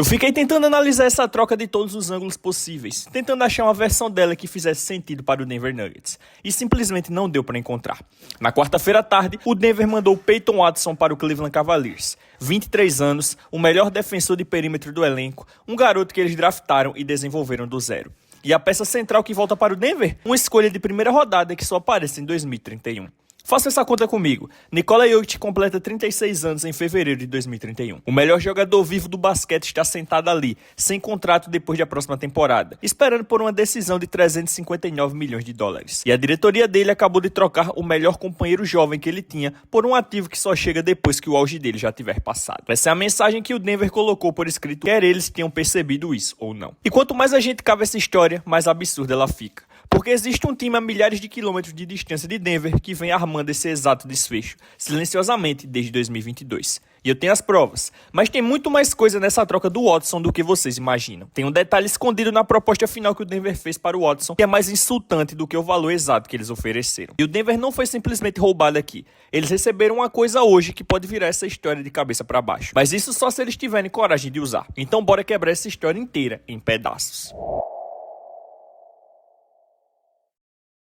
Eu fiquei tentando analisar essa troca de todos os ângulos possíveis, tentando achar uma versão dela que fizesse sentido para o Denver Nuggets, e simplesmente não deu para encontrar. Na quarta-feira à tarde, o Denver mandou Peyton Watson para o Cleveland Cavaliers. 23 anos, o melhor defensor de perímetro do elenco, um garoto que eles draftaram e desenvolveram do zero. E a peça central que volta para o Denver? Uma escolha de primeira rodada que só aparece em 2031. Faça essa conta comigo. Nikola Jokic completa 36 anos em fevereiro de 2031. O melhor jogador vivo do basquete está sentado ali, sem contrato depois da próxima temporada, esperando por uma decisão de 359 milhões de dólares. E a diretoria dele acabou de trocar o melhor companheiro jovem que ele tinha por um ativo que só chega depois que o auge dele já tiver passado. Essa é a mensagem que o Denver colocou por escrito, quer eles tenham percebido isso ou não. E quanto mais a gente cava essa história, mais absurda ela fica. Porque existe um time a milhares de quilômetros de distância de Denver que vem armando esse exato desfecho, silenciosamente desde 2022. E eu tenho as provas. Mas tem muito mais coisa nessa troca do Watson do que vocês imaginam. Tem um detalhe escondido na proposta final que o Denver fez para o Watson, que é mais insultante do que o valor exato que eles ofereceram. E o Denver não foi simplesmente roubado aqui. Eles receberam uma coisa hoje que pode virar essa história de cabeça para baixo. Mas isso só se eles tiverem coragem de usar. Então bora quebrar essa história inteira em pedaços.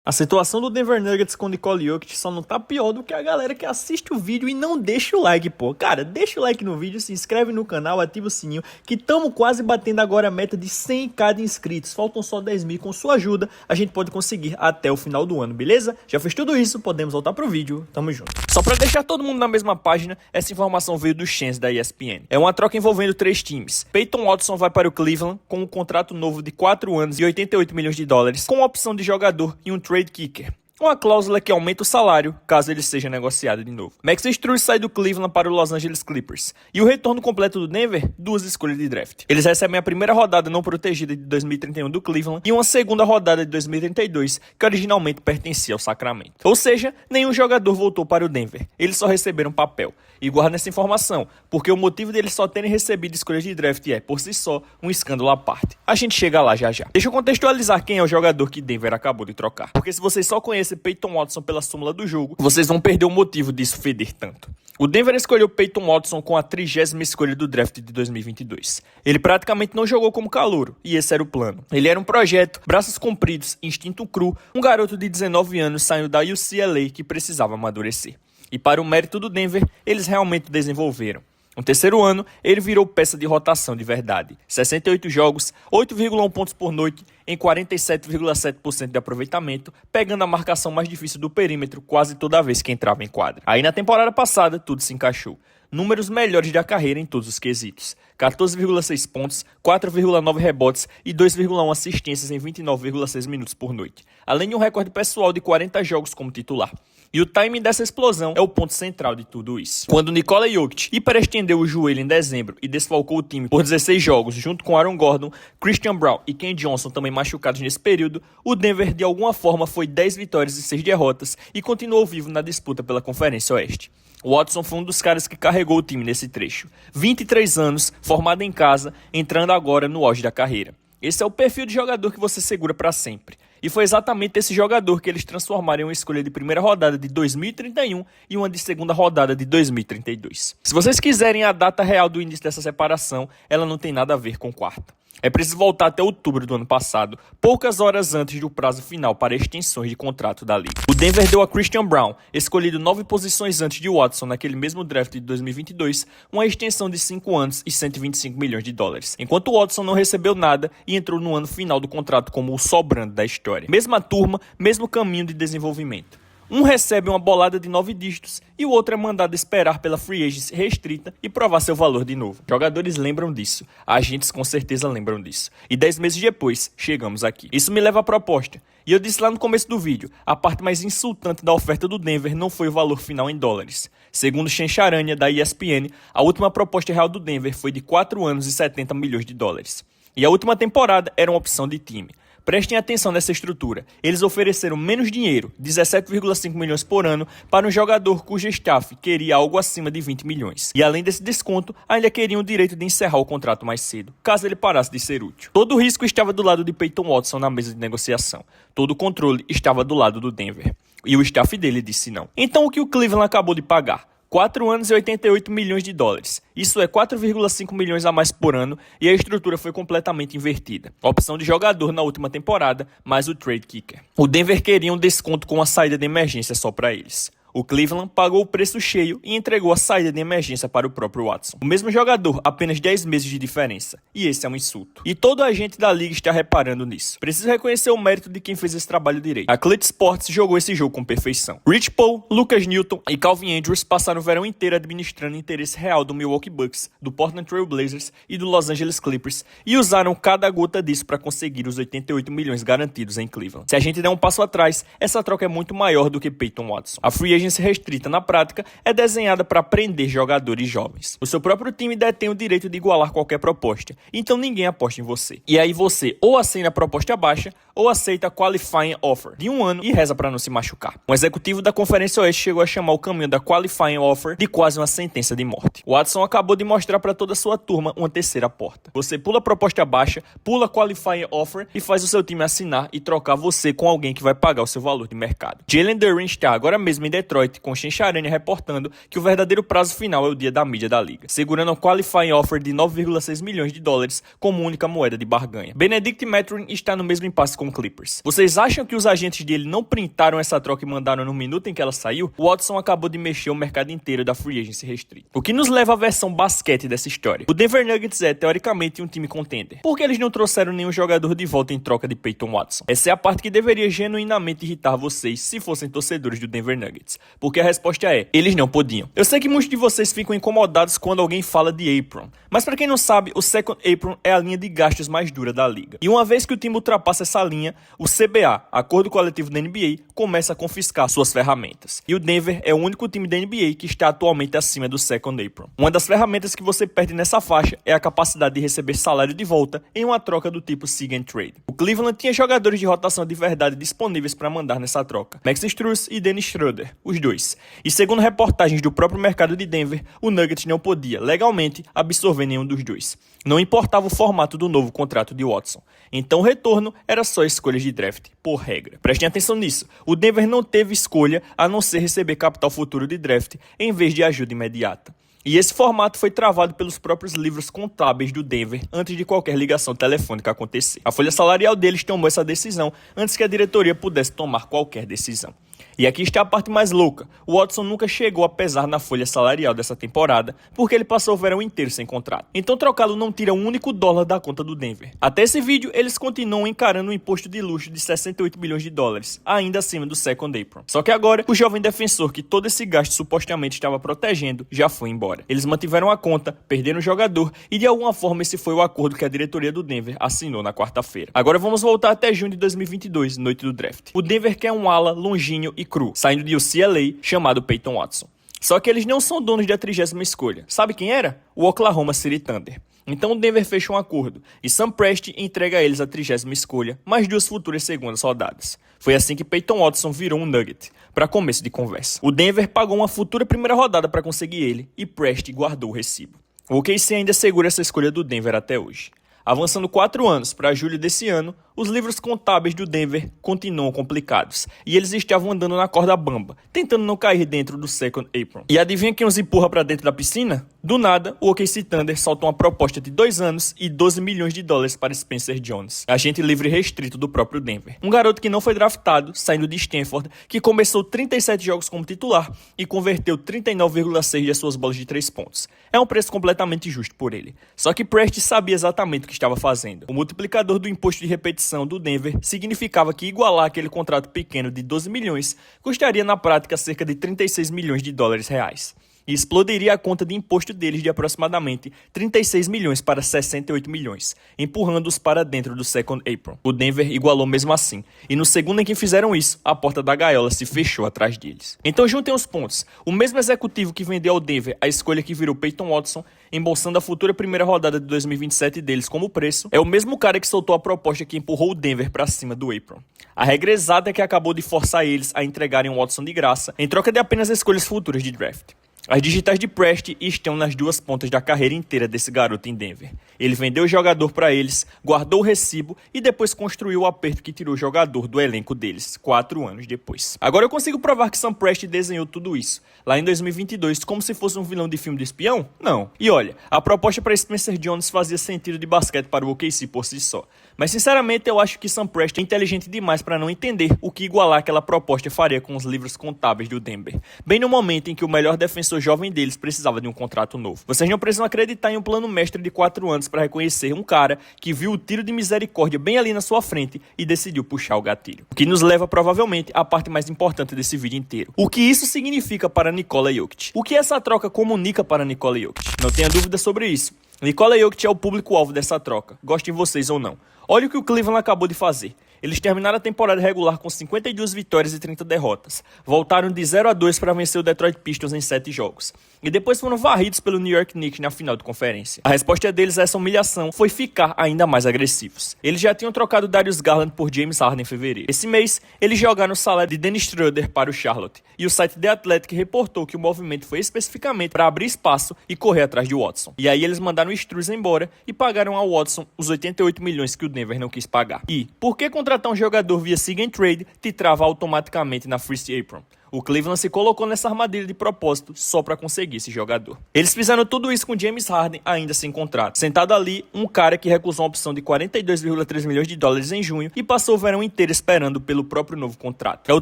A situação do Denver Nuggets com Nikola Jokic só não tá pior do que a galera que assiste o vídeo e não deixa o like, pô. Cara, deixa o like no vídeo, se inscreve no canal, ativa o sininho, que tamo quase batendo agora a meta de 100k de inscritos. Faltam só 10 mil. Com sua ajuda, a gente pode conseguir até o final do ano, beleza? Já fez tudo isso, podemos voltar pro vídeo. Tamo junto. Só pra deixar todo mundo na mesma página, essa informação veio do Chance da ESPN. É uma troca envolvendo 3 times. Peyton Watson vai para o Cleveland com um contrato novo de 4 anos e 88 milhões de dólares, com opção de jogador e um trade kicker. Uma cláusula que aumenta o salário caso ele seja negociado de novo. Max Strus sai do Cleveland para o Los Angeles Clippers. E o retorno completo do Denver, 2 escolhas de draft. Eles recebem a primeira rodada não protegida de 2031 do Cleveland e uma segunda rodada de 2032 que originalmente pertencia ao Sacramento. Ou seja, nenhum jogador voltou para o Denver. Eles só receberam papel. E guarda essa informação, porque o motivo deles só terem recebido escolhas de draft é, por si só, um escândalo à parte. A gente chega lá já já. Deixa eu contextualizar quem é o jogador que Denver acabou de trocar. Porque se vocês só conhecem Peyton Watson pela súmula do jogo, vocês vão perder o motivo disso feder tanto. O Denver escolheu Peyton Watson com a 30ª escolha do draft de 2022. Ele praticamente não jogou como calouro, e esse era o plano. Ele era um projeto, braços compridos, instinto cru, um garoto de 19 anos saindo da UCLA que precisava amadurecer. E para o mérito do Denver, eles realmente desenvolveram. No terceiro ano, ele virou peça de rotação de verdade. 68 jogos, 8,1 pontos por noite, em 47,7% de aproveitamento, pegando a marcação mais difícil do perímetro quase toda vez que entrava em quadra. Aí na temporada passada, tudo se encaixou. Números melhores da carreira em todos os quesitos. 14,6 pontos, 4,9 rebotes e 2,1 assistências em 29,6 minutos por noite. Além de um recorde pessoal de 40 jogos como titular. E o timing dessa explosão é o ponto central de tudo isso. Quando Nikola Jokic hiperestendeu o joelho em dezembro e desfalcou o time por 16 jogos, junto com Aaron Gordon, Christian Braun e Ken Johnson também machucados nesse período, o Denver de alguma forma foi 10 vitórias e 6 derrotas e continuou vivo na disputa pela Conferência Oeste. O Watson foi um dos caras que carregou o time nesse trecho. 23 anos, formado em casa, entrando agora no auge da carreira. Esse é o perfil de jogador que você segura para sempre. E foi exatamente esse jogador que eles transformaram em uma escolha de primeira rodada de 2031 e uma de segunda rodada de 2032. Se vocês quiserem a data real do início dessa separação, ela não tem nada a ver com quarta. É preciso voltar até outubro do ano passado, poucas horas antes do prazo final para extensões de contrato da liga. O Denver deu a Christian Braun, escolhido 9 posições antes de Watson naquele mesmo draft de 2022, uma extensão de 5 anos e 125 milhões de dólares, enquanto Watson não recebeu nada e entrou no ano final do contrato como o sobrando da história. Mesma turma, mesmo caminho de desenvolvimento. Um recebe uma bolada de 9 dígitos e o outro é mandado esperar pela free agency restrita e provar seu valor de novo. Jogadores lembram disso, agentes com certeza lembram disso. E 10 meses depois, chegamos aqui. Isso me leva à proposta. E eu disse lá no começo do vídeo, a parte mais insultante da oferta do Denver não foi o valor final em dólares. Segundo Shen Charania, da ESPN, a última proposta real do Denver foi de 4 anos e 70 milhões de dólares. E a última temporada era uma opção de time. Prestem atenção nessa estrutura. Eles ofereceram menos dinheiro, 17,5 milhões por ano, para um jogador cujo staff queria algo acima de 20 milhões. E além desse desconto, ainda queriam o direito de encerrar o contrato mais cedo, caso ele parasse de ser útil. Todo o risco estava do lado de Peyton Watson na mesa de negociação. Todo o controle estava do lado do Denver. E o staff dele disse não. Então o que o Cleveland acabou de pagar? 4 anos e 88 milhões de dólares. Isso é 4,5 milhões a mais por ano e a estrutura foi completamente invertida. A opção de jogador na última temporada, mais o trade kicker. O Denver queria um desconto com a saída de emergência só para eles. O Cleveland pagou o preço cheio e entregou a saída de emergência para o próprio Watson. O mesmo jogador, apenas 10 meses de diferença. E esse é um insulto. E todo agente da liga está reparando nisso. Preciso reconhecer o mérito de quem fez esse trabalho direito. A Clutch Sports jogou esse jogo com perfeição. Rich Paul, Lucas Newton e Calvin Andrews passaram o verão inteiro administrando o interesse real do Milwaukee Bucks, do Portland Trail Blazers e do Los Angeles Clippers e usaram cada gota disso para conseguir os 88 milhões garantidos em Cleveland. Se a gente der um passo atrás, essa troca é muito maior do que Peyton Watson. A free agency restrita na prática é desenhada para prender jogadores jovens. O seu próprio time detém o direito de igualar qualquer proposta, então ninguém aposta em você. E aí você ou assina a proposta baixa ou aceita a qualifying offer de 1 ano e reza para não se machucar. Um executivo da Conferência Oeste chegou a chamar o caminho da qualifying offer de quase uma sentença de morte. Watson acabou de mostrar para toda a sua turma uma terceira porta. Você pula a proposta baixa, pula a qualifying offer e faz o seu time assinar e trocar você com alguém que vai pagar o seu valor de mercado. Jalen Duren está agora mesmo em Detroit com Shencharanha reportando que o verdadeiro prazo final é o dia da mídia da liga, segurando um qualifying offer de 9,6 milhões de dólares como única moeda de barganha. Benedict Mathurin está no mesmo impasse com o Clippers. Vocês acham que os agentes dele não printaram essa troca e mandaram no minuto em que ela saiu? O Watson acabou de mexer o mercado inteiro da free agency restrita. O que nos leva à versão basquete dessa história. O Denver Nuggets é, teoricamente, um time contender. Por que eles não trouxeram nenhum jogador de volta em troca de Peyton Watson? Essa é a parte que deveria genuinamente irritar vocês se fossem torcedores do Denver Nuggets. Porque a resposta é, eles não podiam. Eu sei que muitos de vocês ficam incomodados quando alguém fala de apron, mas para quem não sabe, o second apron é a linha de gastos mais dura da liga. E uma vez que o time ultrapassa essa linha, o CBA, Acordo Coletivo da NBA, começa a confiscar suas ferramentas. E o Denver é o único time da NBA que está atualmente acima do second apron. Uma das ferramentas que você perde nessa faixa é a capacidade de receber salário de volta em uma troca do tipo Sig and Trade. O Cleveland tinha jogadores de rotação de verdade disponíveis para mandar nessa troca. Max Strus e Dennis Schroeder, os dois. E segundo reportagens do próprio mercado de Denver, o Nuggets não podia, legalmente, absorver nenhum dos dois. Não importava o formato do novo contrato de Watson. Então o retorno era só escolhas de draft, por regra. Prestem atenção nisso. O Denver não teve escolha a não ser receber capital futuro de draft, em vez de ajuda imediata. E esse formato foi travado pelos próprios livros contábeis do Denver antes de qualquer ligação telefônica acontecer. A folha salarial deles tomou essa decisão antes que a diretoria pudesse tomar qualquer decisão. E aqui está a parte mais louca. O Watson nunca chegou a pesar na folha salarial dessa temporada, porque ele passou o verão inteiro sem contrato. Então trocá-lo não tira um único dólar da conta do Denver. Até esse vídeo, eles continuam encarando um imposto de luxo de 68 milhões de dólares, ainda acima do second apron. Só que agora, o jovem defensor que todo esse gasto supostamente estava protegendo, já foi embora. Eles mantiveram a conta, perderam o jogador e de alguma forma esse foi o acordo que a diretoria do Denver assinou na quarta-feira. Agora vamos voltar até junho de 2022, noite do draft. O Denver quer um ala longínquo e cru, saindo de UCLA, chamado Peyton Watson. Só que eles não são donos da 30ª escolha. Sabe quem era? O Oklahoma City Thunder. Então o Denver fecha um acordo e Sam Presti entrega a eles a 30ª escolha, mais 2 futuras segundas rodadas. Foi assim que Peyton Watson virou um Nugget, para começo de conversa. O Denver pagou uma futura primeira rodada para conseguir ele e Presti guardou o recibo. O OKC ainda segura essa escolha do Denver até hoje. Avançando 4 anos para julho desse ano, os livros contábeis do Denver continuam complicados e eles estavam andando na corda bamba, tentando não cair dentro do second apron. E adivinha quem os empurra para dentro da piscina? Do nada, o OKC Thunder solta uma proposta de 2 anos e 12 milhões de dólares para Spencer Jones, agente livre restrito do próprio Denver. Um garoto que não foi draftado, saindo de Stanford, que começou 37 jogos como titular e converteu 39,6 de suas bolas de 3 pontos. É um preço completamente justo por ele. Só que Presti sabia exatamente o que estava fazendo. O multiplicador do imposto de repetição do Denver significava que igualar aquele contrato pequeno de 12 milhões custaria na prática cerca de 36 milhões de dólares reais. E explodiria a conta de imposto deles de aproximadamente 36 milhões para 68 milhões, empurrando-os para dentro do second apron. O Denver igualou mesmo assim, e no segundo em que fizeram isso, a porta da gaiola se fechou atrás deles. Então juntem os pontos. O mesmo executivo que vendeu ao Denver a escolha que virou Peyton Watson, embolsando a futura primeira rodada de 2027 deles como preço, é o mesmo cara que soltou a proposta que empurrou o Denver para cima do apron. A regra exata é que acabou de forçar eles a entregarem o Watson de graça, em troca de apenas escolhas futuras de draft. As digitais de Presti estão nas duas pontas da carreira inteira desse garoto em Denver. Ele vendeu o jogador para eles, guardou o recibo e depois construiu o aperto que tirou o jogador do elenco deles, 4 anos depois. Agora eu consigo provar que Sam Presti desenhou tudo isso, lá em 2022, como se fosse um vilão de filme de espião? Não. E olha, a proposta para Spencer Jones fazia sentido de basquete para o OKC por si só. Mas sinceramente eu acho que Sam Presti é inteligente demais para não entender o que igualar aquela proposta faria com os livros contábeis do Denver. Bem no momento em que o melhor defensor jovem deles precisava de um contrato novo. Vocês não precisam acreditar em um plano mestre de 4 anos para reconhecer um cara que viu o tiro de misericórdia bem ali na sua frente e decidiu puxar o gatilho. O que nos leva provavelmente à parte mais importante desse vídeo inteiro. O que isso significa para Nikola Jokic? O que essa troca comunica para Nikola Jokic? Não tenha dúvida sobre isso. Nikola Jokic é o público-alvo dessa troca, gostem vocês ou não. Olha o que o Cleveland acabou de fazer. Eles terminaram a temporada regular com 52 vitórias e 30 derrotas. Voltaram de 0-2 para vencer o Detroit Pistons em 7 jogos. E depois foram varridos pelo New York Knicks na final de conferência. A resposta deles a essa humilhação foi ficar ainda mais agressivos. Eles já tinham trocado Darius Garland por James Harden em fevereiro. Esse mês, eles jogaram o salário de Dennis Schroeder para o Charlotte. E o site The Athletic reportou que o movimento foi especificamente para abrir espaço e correr atrás de Watson. E aí eles mandaram o Struz embora e pagaram ao Watson os 88 milhões que o Denver não quis pagar. E, por que contratar um jogador via Sig and Trade te trava automaticamente na Free Apron? O Cleveland se colocou nessa armadilha de propósito só para conseguir esse jogador. Eles fizeram tudo isso com James Harden ainda sem contrato. Sentado ali, um cara que recusou uma opção de 42,3 milhões de dólares em junho e passou o verão inteiro esperando pelo próprio novo contrato. É o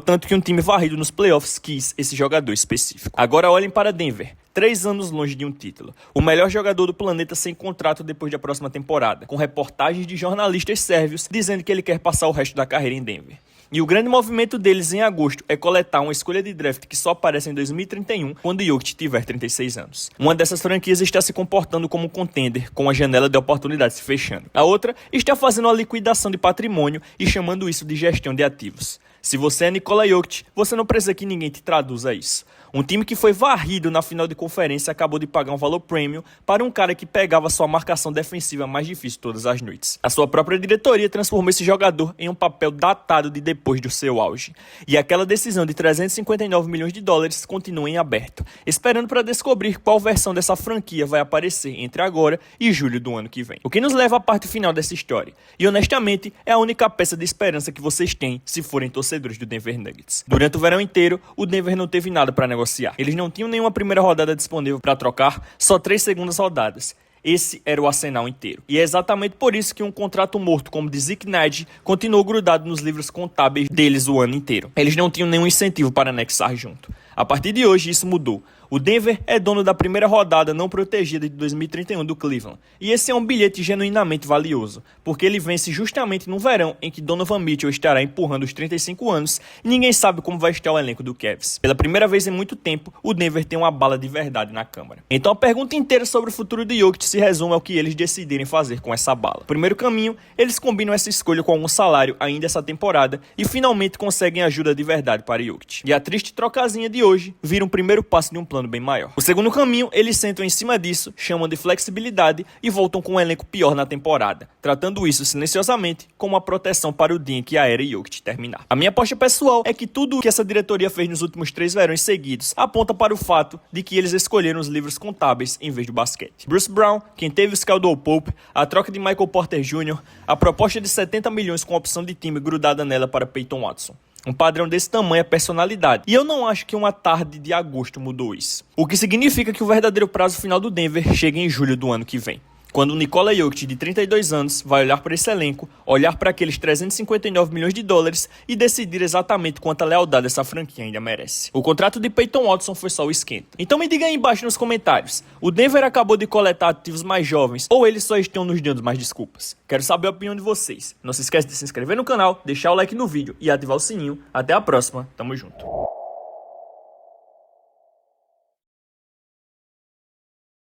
tanto que um time varrido nos playoffs quis esse jogador específico. Agora olhem para Denver. 3 anos longe de um título. O melhor jogador do planeta sem contrato depois da próxima temporada, com reportagens de jornalistas sérvios dizendo que ele quer passar o resto da carreira em Denver. E o grande movimento deles em agosto é coletar uma escolha de draft que só aparece em 2031, quando Jokic tiver 36 anos. Uma dessas franquias está se comportando como um contender, com a janela de oportunidade se fechando. A outra está fazendo uma liquidação de patrimônio e chamando isso de gestão de ativos. Se você é Nikola Jokic, você não precisa que ninguém te traduza isso. Um time que foi varrido na final de conferência acabou de pagar um valor premium para um cara que pegava sua marcação defensiva mais difícil todas as noites. A sua própria diretoria transformou esse jogador em um papel datado de depois do seu auge. E aquela decisão de 359 milhões de dólares continua em aberto, esperando para descobrir qual versão dessa franquia vai aparecer entre agora e julho do ano que vem. O que nos leva à parte final dessa história. E honestamente, é a única peça de esperança que vocês têm se forem torcedores do Denver Nuggets. Durante o verão inteiro, o Denver não teve nada para negociar. Eles não tinham nenhuma primeira rodada disponível para trocar, só 3 segundas rodadas. Esse era o arsenal inteiro. E é exatamente por isso que um contrato morto como o de Zeke Naji continuou grudado nos livros contábeis deles o ano inteiro. Eles não tinham nenhum incentivo para anexar junto. A partir de hoje, isso mudou. O Denver é dono da primeira rodada não protegida de 2031 do Cleveland. E esse é um bilhete genuinamente valioso, porque ele vence justamente no verão em que Donovan Mitchell estará empurrando os 35 anos e ninguém sabe como vai estar o elenco do Cavs. Pela primeira vez em muito tempo, o Denver tem uma bala de verdade na câmara. Então a pergunta inteira sobre o futuro de Jokic se resume ao que eles decidirem fazer com essa bala. Primeiro caminho, eles combinam essa escolha com algum salário ainda essa temporada e finalmente conseguem ajuda de verdade para Jokic. E a triste trocazinha de hoje vira um primeiro passo de um plano bem maior. O segundo caminho, eles sentam em cima disso, chamam de flexibilidade e voltam com um elenco pior na temporada, tratando isso silenciosamente como uma proteção para o dia em que a era Jokic terminar. A minha aposta pessoal é que tudo o que essa diretoria fez nos últimos 3 verões seguidos aponta para o fato de que eles escolheram os livros contábeis em vez do basquete. Bruce Brown, quem teve o Caldwell Pope, a troca de Michael Porter Jr., a proposta de 70 milhões com opção de time grudada nela para Peyton Watson. Um padrão desse tamanho é personalidade. E eu não acho que uma tarde de agosto mudou isso. O que significa que o verdadeiro prazo final do Denver chega em julho do ano que vem. Quando o Nikola Jokic, de 32 anos, vai olhar para esse elenco, olhar para aqueles 359 milhões de dólares e decidir exatamente quanta lealdade essa franquia ainda merece. O contrato de Peyton Watson foi só o esquenta. Então me diga aí embaixo nos comentários, o Denver acabou de coletar ativos mais jovens ou eles só estão nos dando mais desculpas? Quero saber a opinião de vocês. Não se esquece de se inscrever no canal, deixar o like no vídeo e ativar o sininho. Até a próxima, tamo junto.